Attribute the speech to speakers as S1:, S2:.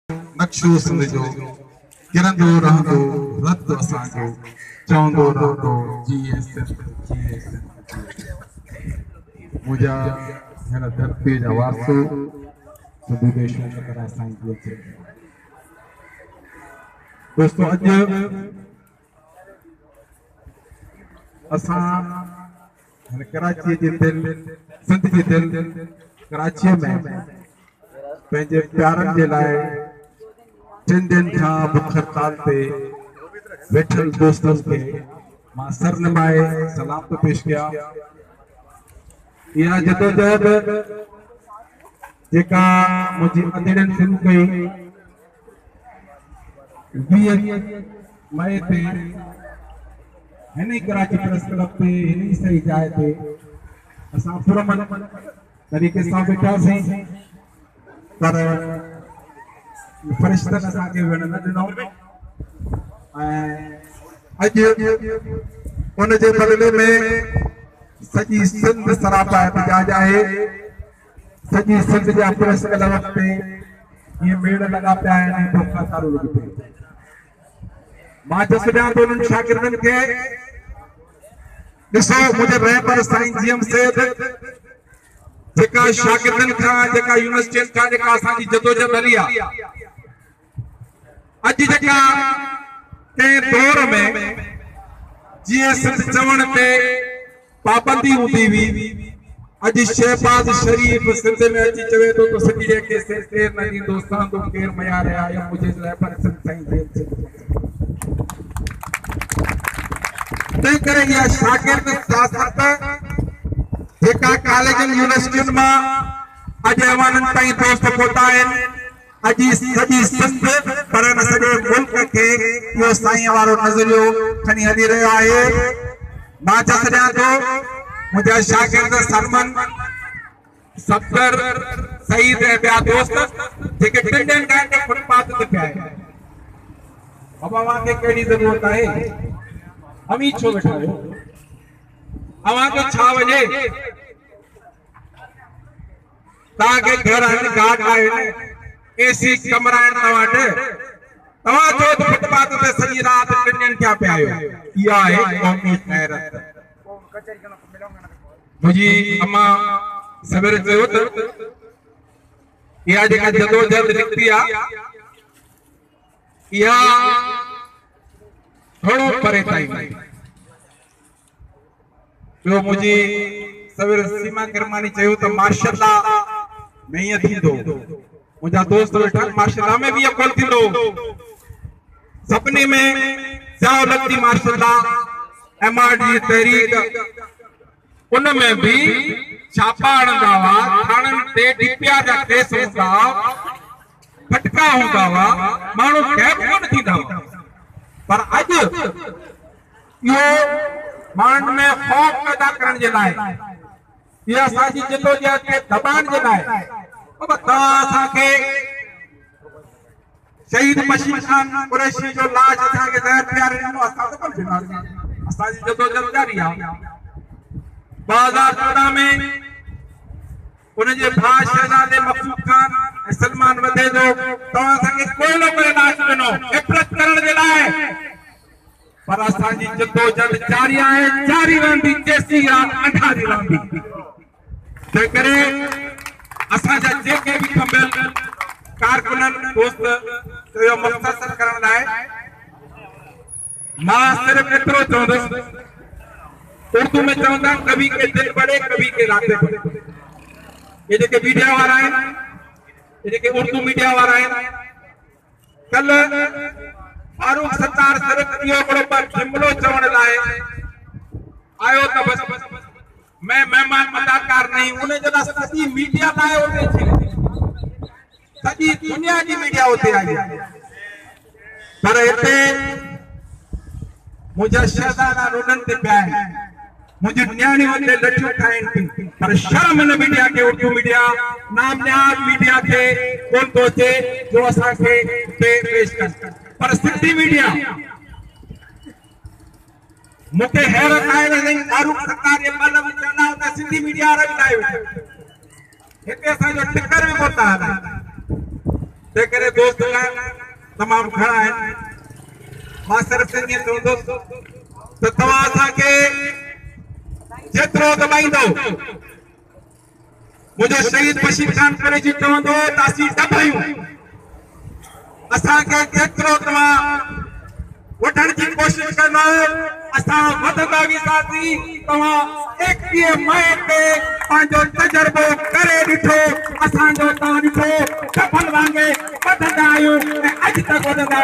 S1: नक्शो सिंध जो किरंदो रहंदो रत असांजो चवंदो रहंदो मुंहिंजा हिन धरतीअ जा वारसो सिंधी देश दोस्तों अॼु असां हिन कराची जे दिलि सिंध जे दिलि कराचीअ में पंहिंजे प्यारनि जे लाइ 3 ॾींहंनि खां बुख हड़ताल ते वेठल दोस्तनि खे मां सरनिमाए सलाम थो पेश कयां। इहा जदोजहद जेका मुंहिंजी अंधेड़नि शुरू कई 20 मई ते हिन ई कराची प्रेस क्लब ते हिन ई सही जाइ ते असां पुरमन तरीक़े सां वेठासीं, पर फरिश्तनि असांखे वेहण न ॾिनो ऐं अॼु उन जे बदिले में सॼी सिंध सरापा एहतजाज आहे। सॼी सिंध जा प्रेस क्लब ते हीअं मेड़ लॻा पिया आहिनि ऐं तोहफ़ा लॻी पई। मां चयो ॾियां थो उन्हनि शागिर्दनि खे, ॾिसो मुंहिंजे रहबर साईं जीएम सैद जेका शागिर्दनि खां जेका यूनिवर्सिटियुनि खां जेका असांजी जदोजहद हली आहे, अॼु जेका कंहिं दौर में जीअं सिंध चवण ते पाबंदी हूंदी हुई, अॼु शहबाज शरीफ सिंध में अची चवे थो त सिंधीअ खे केरु न ॾींदो सहंदो केरु मयार आहे मुंहिंजे लाइ पर सिंध साईं तंहिं करे इहा शागिर्द सियासत जेका कॉलेजनि यूनिवर्सिटियुनि मां अॼु अवाननि ताईं दोस्त पहुता आहिनि, अॼु सॼी सिंध पर न सॼे मुल्क खे इहो साईं वारो नज़रियो खणी हली रहियो आहे। मां चयो ॾियां थो मुंहिंजा शागिर्द सरमन सफदर सईद ऐं ॿिया दोस्त जेके 3 ॾींहंनि खां हिते फुटपाथ ते पिया आहिनि, बाबा अव्हांखे कहिड़ी ज़रूरत आहे, अमी छो वेठा आहियो, अव्हांखे छा वञे, तव्हांखे घर आहिनि घाट आहिनि एसी कमरा आहिनि तव्हां वटि, तव्हां चओ त फुटपाथ ते सॼी राति 3 ॾींहंनि खां पिया आहियो। इहा आहे क़ौमी ग़ैरत। मुंहिंजी अम्मा सवेरे चयो त इहा जेका जदोजहद निकिती आहे इहा थोरो परे ताईं। ॿियो मुंहिंजी सवेरे सीमा किरमानी चयो त माशाअल्लाह में ईअं थींदो, मुंहिंजा दोस्त वेठा माशाअल्लाह में बि इहो कोन थींदो, सभिनी में जाओ लॻंदी माशाअल्लाह एमआरडी तहरीक उन में बि छापा हणंदा हुआ, थाणनि ते डीपीआर जा केस हूंदा हुआ, फटका हूंदा हुआ, माण्हू ग़ैब कोन थींदा हुआ, पर अॼु इहो माण्हुनि में ख़ौफ़ पैदा करण जे लाइ, इहा असांजी जदोजहद खे दॿाइण जे लाइ, तव्हां असांखे शहीद मशीद खान कुरैशी जो लाश असांखे ज़हर पीआरे ॾिनो, असां त कोन ॾिनासीं, असांजी जदोजहद जारी आहे। 2014 में उनजे भाउ शहज़ादे मखसूद खान ऐं सलमान वधे जो तव्हां असांखे कोई न कोई लाश ॾिनो इफ़रत करण जे लाइ, पर असांजी जदोजहद जारी आहे, जारी रहंदी जेसीं राति अंधारी रहंदी। तंहिं करे असांजा जेके बि खंबियल कारकुननि दोस्त इहो मुख़्तसर करण लाइ मां सिर्फ़ु एतिरो चवंदुसि, उर्दू में चवंदा आहिनि कभी के दिल बढ़े कभी के राते बढ़े। ये जेके मीडिया वारा आहिनि, ये जेके उर्दू मीडिया वारा आहिनि, कल फारूक सत्तार सिर्फ़ इहो बराबरि जुमिलो चवण लाइ आयो त बस मैं मेहमान अदाकार नहीं, उन्हें जरा सॼी मीडिया लाइ उते थी, सॼी दुनिया जी मीडिया उते आई, पर हिते मुंहिंजा शहज़ादा रोडनि ते पिया आहिनि, मुझे न्याणियों ने लठियूं ठाहिनि थी, पर शर्म न मीडिया के उर्दू मीडिया नामनियाद मीडिया के कोन थो अचे जो असांखे पेश कनि, पर सिंधी मीडिया मूंखे हैरत आहे त फारूक सत्तार जे पल में चवंदा त सिंधी मीडिया वारा बि लाइ वेठा हिते असांजो टिकर बि कोन था हलाइनि। ते करे दोस्त का तमाम खड़ा है मां सिर्फ संगीत चवंदो तो तवा असा के जेतरो दबाइंदो मुझे शहीद बशीर खान करे जी चवंदो तासी दबायूं असा के जेतरो तवा वठण की कोशिश करना असा वधदा विसासी तवा एक ये मैं पे पांजो तजर्बो करे दिठो असा जो ता दिठो सफल वांगे वधदा आयो अज तक वधदा